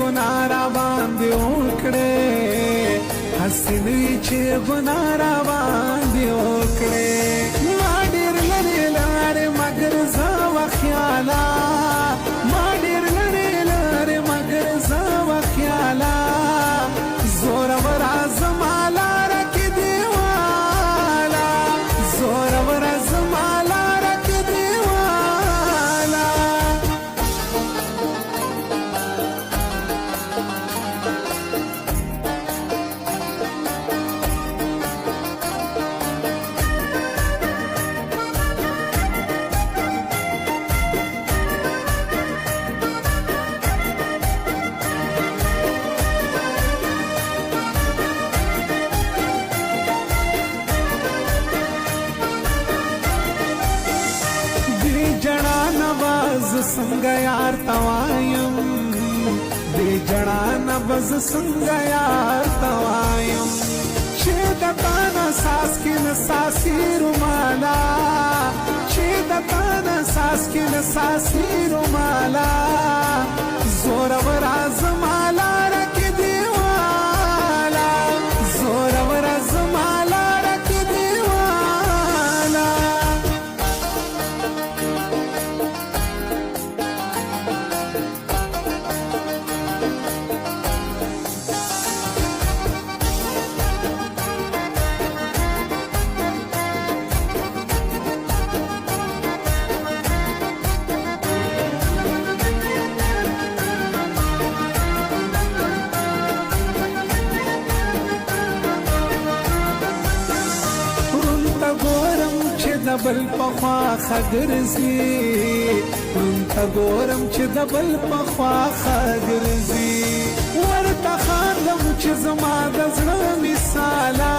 ګناه را باندې وکړې حسین وي چې ګناه را باندې وکړې ما ډېر لرې لارې مګر زه وخیاله ما ډېر لرې لارې مګر زه وخیاله زوروره زما لاره کې دیواله زوروره زما لاره کې دیواله څنګه یار توایم دې جړا نبض څنګه یار توایم چې د تانا ساس کې نساسي رومالا چې د تانا ساس کې نساسي رومالا زورور زما لاره کې دیواله زورور زما لاره کې دیواله بل پخوا خګرزي ته ګورم چې د بل پخوا خګرزي ورته خاندم چې زما د زړه مثاله